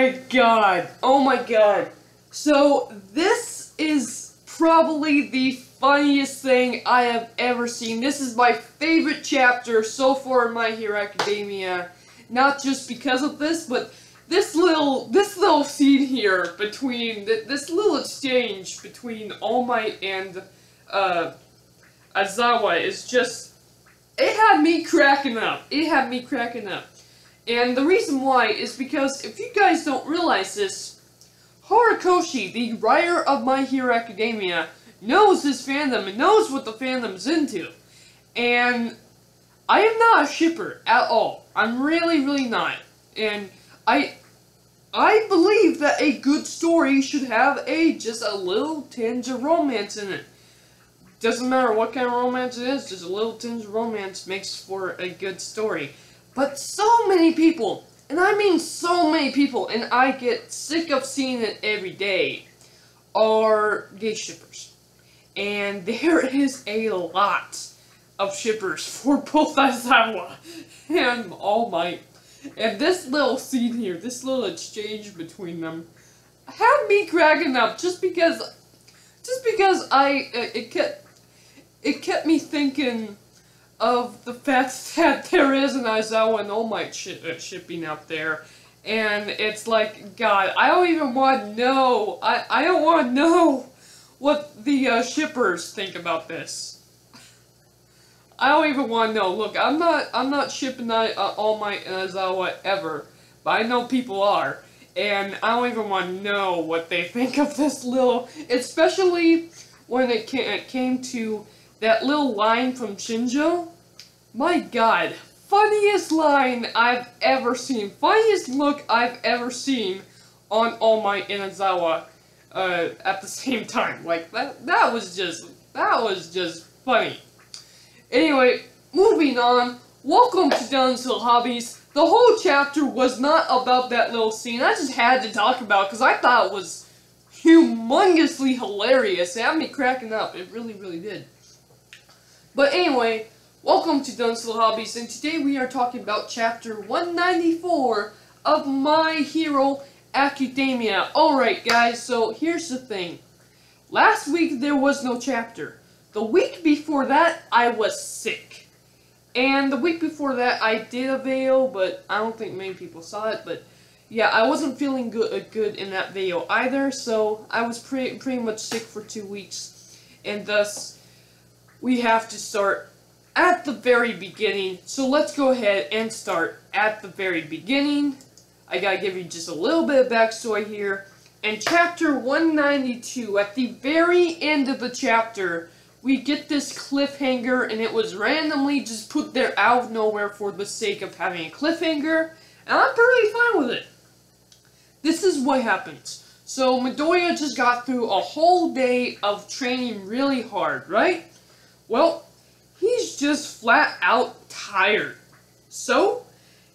my god. Oh my god. So, this is probably the funniest thing I have ever seen. This is my favorite chapter so far in My Hero Academia. Not just because of this, but this little scene here between, this little exchange between All Might and, Aizawa is just, it had me cracking up. It had me cracking up. And the reason why is because, if you guys don't realize this, Horikoshi, the writer of My Hero Academia, knows his fandom and knows what the fandom's into. And I am not a shipper at all. I'm really not. And I believe that a good story should have just a little tinge of romance in it. Doesn't matter what kind of romance it is, just a little tinge of romance makes for a good story. But so many people, and I mean so many people, and I get sick of seeing it every day, are gay shippers. And there is a lot of shippers for both Aizawa and All Might. And this little scene here, this little exchange between them, had me cracking up just because it kept me thinking of the fact that there is an Aizawa and All Might shipping out there. And it's like, God, I don't even want to know, I don't want to know what the shippers think about this. I don't even want to know. Look, I'm not shipping All Might and Aizawa ever, but I know people are. And I don't even want to know what they think of this little, especially when it came to that little line from Shinjo. My god, funniest line I've ever seen. Funniest look I've ever seen on All Might and Aizawa at the same time. Like, that was just funny. Anyway, moving on. Welcome to Dylan's Little Hobbies. The whole chapter was not about that little scene. I just had to talk about it because I thought it was humongously hilarious. It had me cracking up. It really did. But anyway, welcome to Dylan's Little Hobbies, and today we are talking about chapter 194 of My Hero Academia. Alright guys, so here's the thing. Last week there was no chapter. The week before that, I was sick. And the week before that, I did a video, but I don't think many people saw it, but yeah, I wasn't feeling good in that video either, so I was pretty much sick for 2 weeks, and thus, we have to start at the very beginning. So let's go ahead and start at the very beginning. I gotta give you just a little bit of backstory here. In chapter 192, at the very end of the chapter, we get this cliffhanger, and it was randomly just put there out of nowhere for the sake of having a cliffhanger, and I'm perfectly fine with it. This is what happens. So Midoriya just got through a whole day of training really hard, right? Well, he's just flat out tired. So,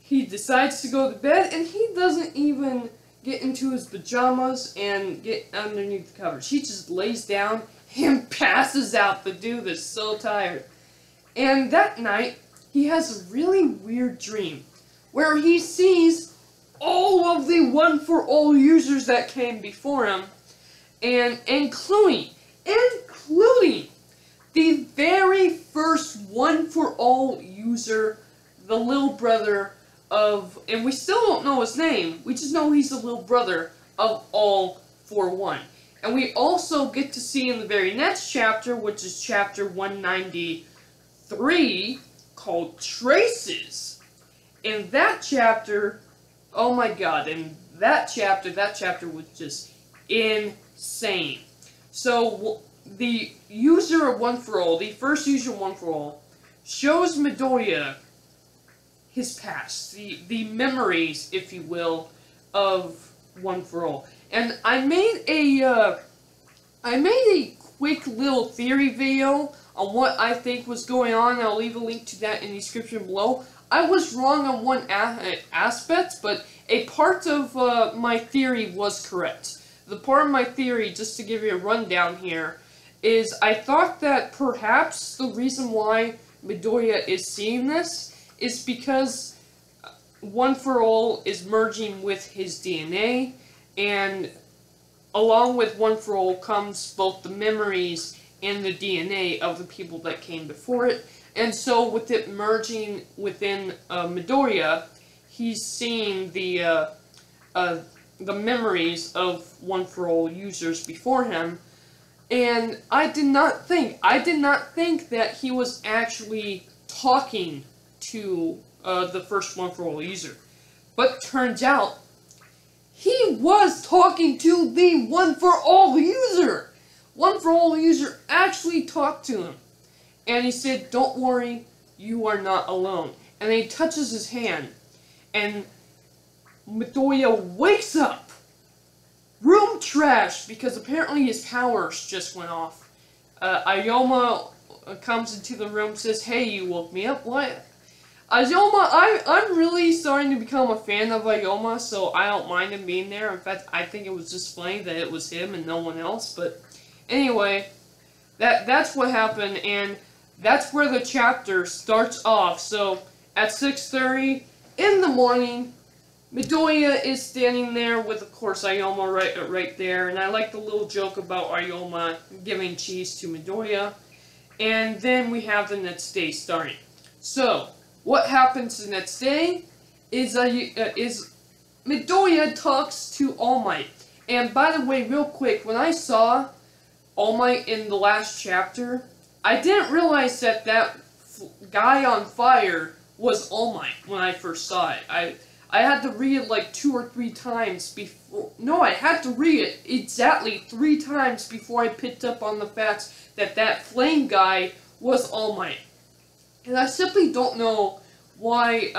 he decides to go to bed, and he doesn't even get into his pajamas and get underneath the covers. He just lays down and passes out. The dude is so tired. And that night, he has a really weird dream, where he sees all of the one-for-all users that came before him, and including the very first one-for-all user, the little brother of, and we still don't know his name, we just know he's the little brother of All for One. And we also get to see in the very next chapter, which is chapter 193, called Traces. In that chapter, oh my god, in that chapter was just insane. So, the user of One For All, the first user of One For All, shows Midoriya his past, the memories, if you will, of One For All. And I made a quick little theory video on what I think was going on, and I'll leave a link to that in the description below. I was wrong on one aspect, but a part of my theory was correct. The part of my theory, just to give you a rundown here, is I thought that perhaps the reason why Midoriya is seeing this is because One for All is merging with his DNA, and along with One for All comes both the memories and the DNA of the people that came before it. And so with it merging within Midoriya, he's seeing the memories of One for All users before him. And I did not think that he was actually talking to the first One for All user. But turns out, he was talking to the One for All user! One for All user actually talked to him. And he said, "Don't worry, you are not alone." And then he touches his hand. And Midoriya wakes up. Room trash, because apparently his powers just went off. Ayoma comes into the room and says, "Hey, you woke me up." What? Ayoma, I'm really starting to become a fan of Ayoma, so I don't mind him being there. In fact, I think it was just funny that it was him and no one else. But anyway, that's what happened, and that's where the chapter starts off. So at 6:30 in the morning, Midoriya is standing there with, of course, Ayoma right there. And I like the little joke about Ayoma giving cheese to Midoriya. And then we have the next day starting. So what happens the next day is Midoriya talks to All Might. And by the way, real quick, when I saw All Might in the last chapter, I didn't realize that guy on fire was All Might when I first saw it. I had to read it like 2 or 3 times before. No, I had to read it exactly 3 times before I picked up on the fact that flame guy was All Might. And I simply don't know why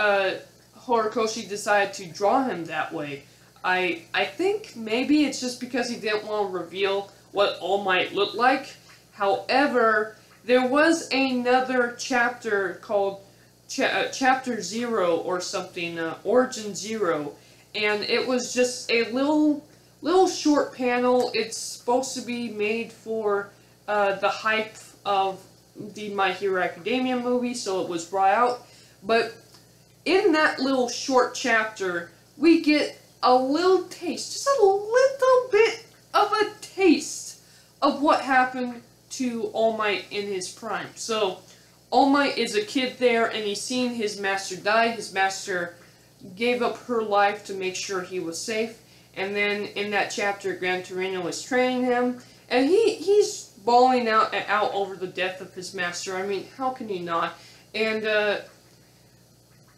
Horikoshi decided to draw him that way. I think maybe it's just because he didn't want to reveal what All Might looked like. However, there was another chapter called Chapter 0 or something, Origin 0, and it was just a little short panel. It's supposed to be made for the hype of the My Hero Academia movie, so it was brought out. But in that little short chapter, we get a little taste, just a little bit of a taste of what happened to All Might in his prime. So All Might is a kid there, and he's seen his master die. His master gave up her life to make sure he was safe. And then in that chapter, Gran Torino is training him, and he's bawling out over the death of his master. I mean, how can he not? And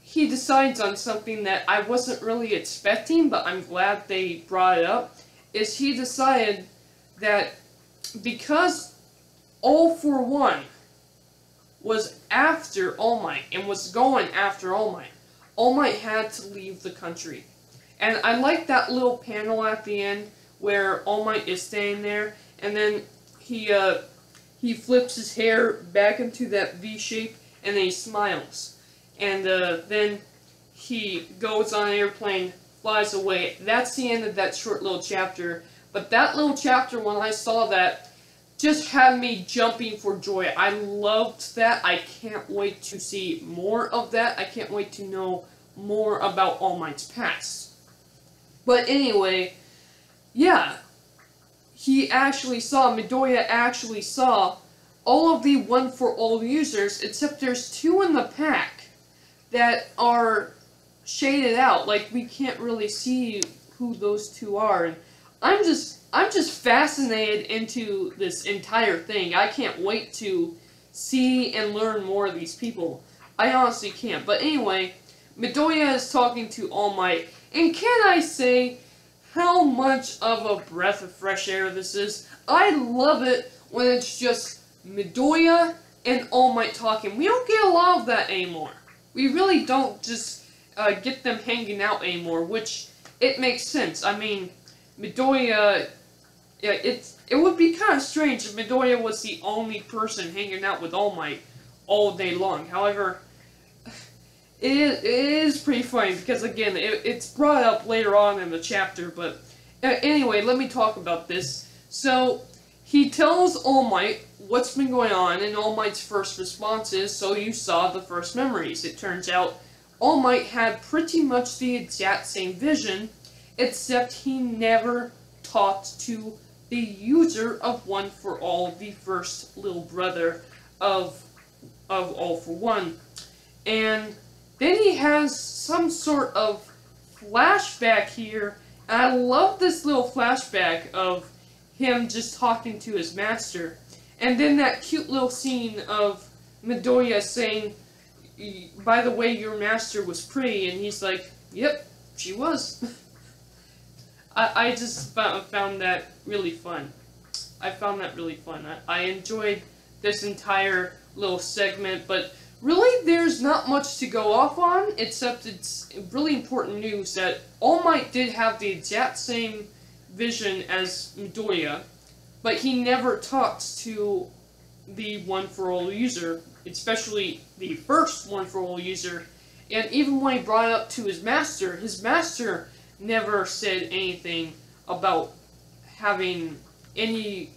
he decides on something that I wasn't really expecting, but I'm glad they brought it up. Is he decided that because All for One was after All Might and was going after All Might had to leave the country. And I like that little panel at the end where All Might is staying there, and then he flips his hair back into that V shape, and then he smiles. And then he goes on an airplane, flies away. That's the end of that short little chapter. But that little chapter, when I saw that, just had me jumping for joy. I loved that. I can't wait to see more of that. I can't wait to know more about All Might's past. But anyway, yeah, Midoriya actually saw all of the One for All users, except there's 2 in the pack that are shaded out. Like, we can't really see who those 2 are. And I'm just fascinated into this entire thing. I can't wait to see and learn more of these people. I honestly can't. But anyway, Midoriya is talking to All Might, and can I say how much of a breath of fresh air this is? I love it when it's just Midoriya and All Might talking. We don't get a lot of that anymore. We really don't just get them hanging out anymore, which it makes sense. I mean, Midoriya, yeah, it would be kind of strange if Midoriya was the only person hanging out with All Might all day long. However, it is pretty funny because, again, it's brought up later on in the chapter. But anyway, let me talk about this. So he tells All Might what's been going on, and All Might's first response is, "So you saw the first memories." It turns out All Might had pretty much the exact same vision, except he never talked to the user of One for All, the first little brother of All for One. And then he has some sort of flashback here, and I love this little flashback of him just talking to his master. And then that cute little scene of Midoriya saying, by the way, your master was pretty, and he's like, yep, she was. I just found that really fun. I found that really fun. I enjoyed this entire little segment, but really there's not much to go off on, except it's really important news that All Might did have the exact same vision as Midoriya, but he never talks to the One for All user, especially the first One for All user, and even when he brought it up to his master never said anything about having any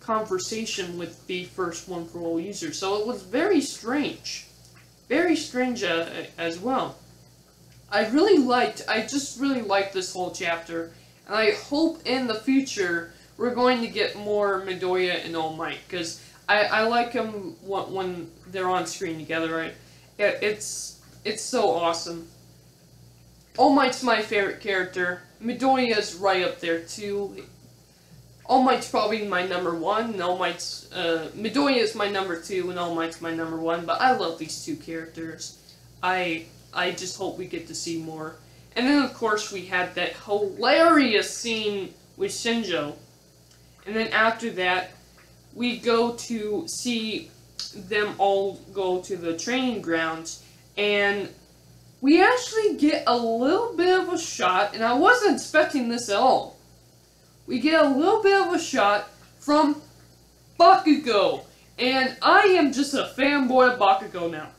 conversation with the first One for All user. So it was very strange as well. I just really liked this whole chapter, and I hope in the future we're going to get more Midoriya and All Might, because I like them when they're on screen together, right? It's so awesome. All Might's my favorite character. Midoriya's right up there too. All Might's probably my number one, and Midoriya is my number two, and All Might's my number one, but I love these two characters. I just hope we get to see more. And then, of course, we had that hilarious scene with Shinjo. And then after that, we go to see them all go to the training grounds, and we actually get a little bit of a shot, and I wasn't expecting this at all. We get a little bit of a shot from Bakugo, and I am just a fanboy of Bakugo now.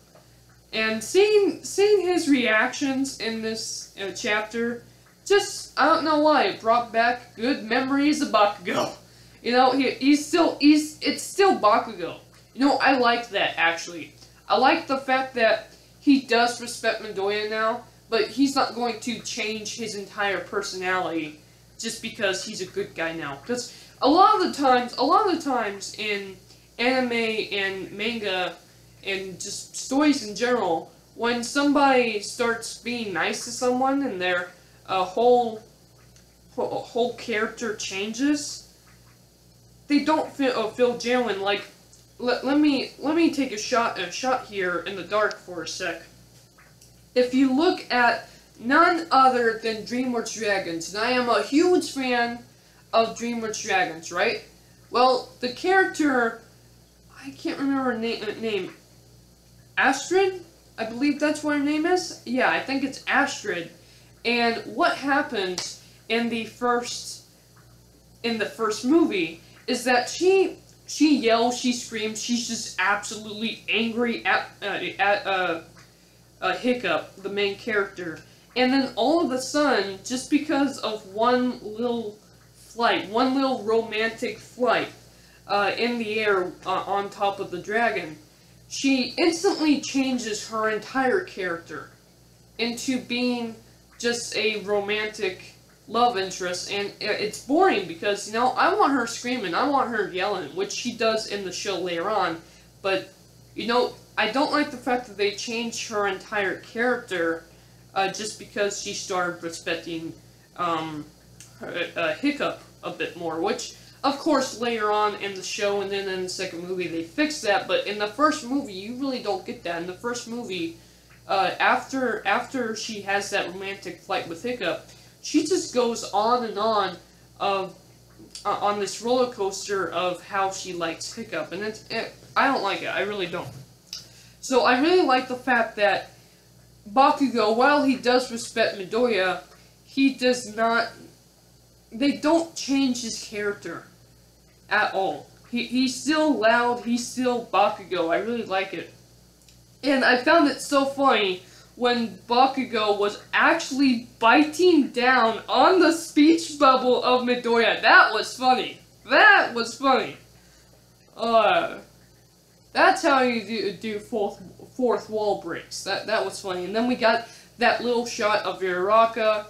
And seeing his reactions in this chapter, just, I don't know why, it brought back good memories of Bakugo. You know, it's still Bakugo. You know, I like that, actually. I like the fact that he does respect Midoriya now, but he's not going to change his entire personality just because he's a good guy now. Because a lot of the times in anime and manga and just stories in general, when somebody starts being nice to someone and their whole character changes, they don't feel genuine. Like, let me take a shot here in the dark for a sec. If you look at none other than DreamWorks Dragons, and I am a huge fan of DreamWorks Dragons, right? Well, the character, I can't remember her name. Astrid? I believe that's what her name is? Yeah, I think it's Astrid. And what happens in the first movie is that she yells, she screams, she's just absolutely angry at Hiccup, the main character. And then all of a sudden, just because of one little romantic flight in the air on top of the dragon, she instantly changes her entire character into being just a romantic love interest, and it's boring because, you know, I want her screaming, I want her yelling, which she does in the show later on, but, you know, I don't like the fact that they changed her entire character just because she started respecting Hiccup a bit more, which, of course, later on in the show and then in the second movie they fixed that, but in the first movie you really don't get that. In the first movie, after she has that romantic flight with Hiccup, she just goes on and on on this roller coaster of how she likes Hiccup, and I don't like it. I really don't. So I really like the fact that Bakugo, while he does respect Midoriya, he does not. They don't change his character at all. He's still loud. He's still Bakugo. I really like it, and I found it so funny when Bakugo was actually biting down on the speech bubble of Midoriya. That was funny. That was funny. That's how you do fourth wall breaks. That was funny. And then we got that little shot of Uraraka,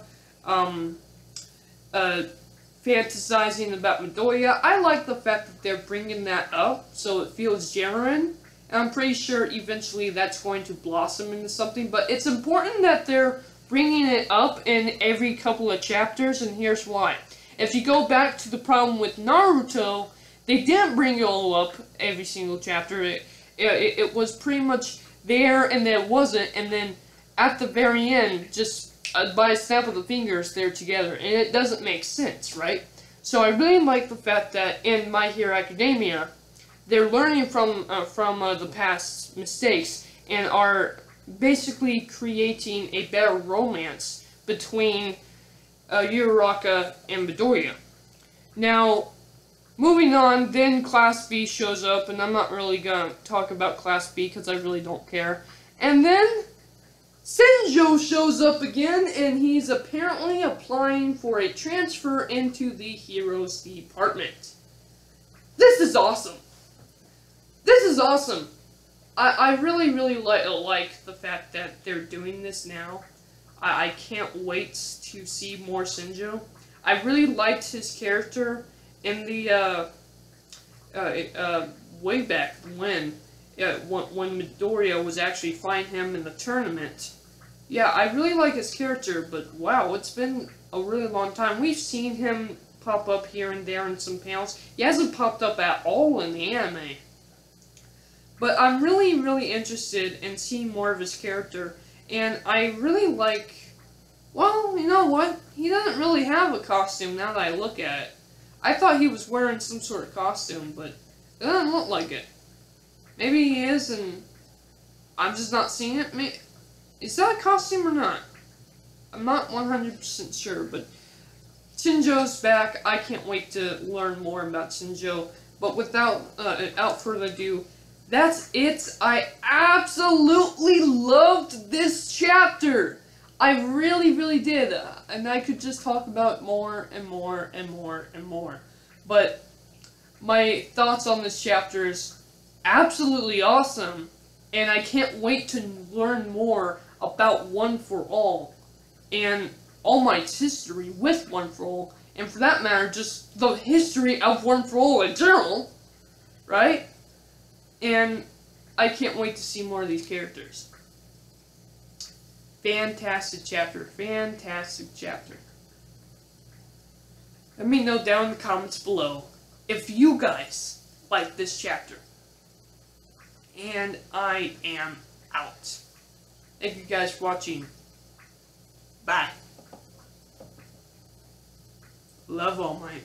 fantasizing about Midoriya. I like the fact that they're bringing that up so it feels genuine. And I'm pretty sure eventually that's going to blossom into something. But it's important that they're bringing it up in every couple of chapters, and here's why. If you go back to the problem with Naruto, they didn't bring it all up every single chapter. It was pretty much there and then it wasn't, and then at the very end, just by a snap of the fingers, they're together. And it doesn't make sense, right? So I really like the fact that in My Hero Academia, they're learning from the past mistakes and are basically creating a better romance between Uraraka and Midoriya. Now, moving on, then Class B shows up, and I'm not really gonna talk about Class B because I really don't care. And then Senjo shows up again, and he's apparently applying for a transfer into the Heroes Department. This is awesome. This is awesome. I really, really like the fact that they're doing this now. I can't wait to see more Senjo. I really liked his character in the way back when Midoriya was actually fighting him in the tournament. Yeah, I really like his character, but wow, it's been a really long time. We've seen him pop up here and there in some panels. He hasn't popped up at all in the anime. But I'm really, really interested in seeing more of his character, and I really like, well, you know what? He doesn't really have a costume now that I look at it. I thought he was wearing some sort of costume, but it doesn't look like it. Maybe he is, and I'm just not seeing it. Is that a costume or not? I'm not 100% sure, but Shinjo's back. I can't wait to learn more about Shinjo. But without further ado, that's it. I absolutely loved this chapter. I really, really did. And I could just talk about more and more and more and more. But my thoughts on this chapter is absolutely awesome. And I can't wait to learn more about One for All. And All Might's history with One for All. And for that matter, just the history of One for All in general. Right? And I can't wait to see more of these characters. Fantastic chapter. Fantastic chapter. Let me know down in the comments below if you guys like this chapter. And I am out. Thank you guys for watching. Bye. Love All Might.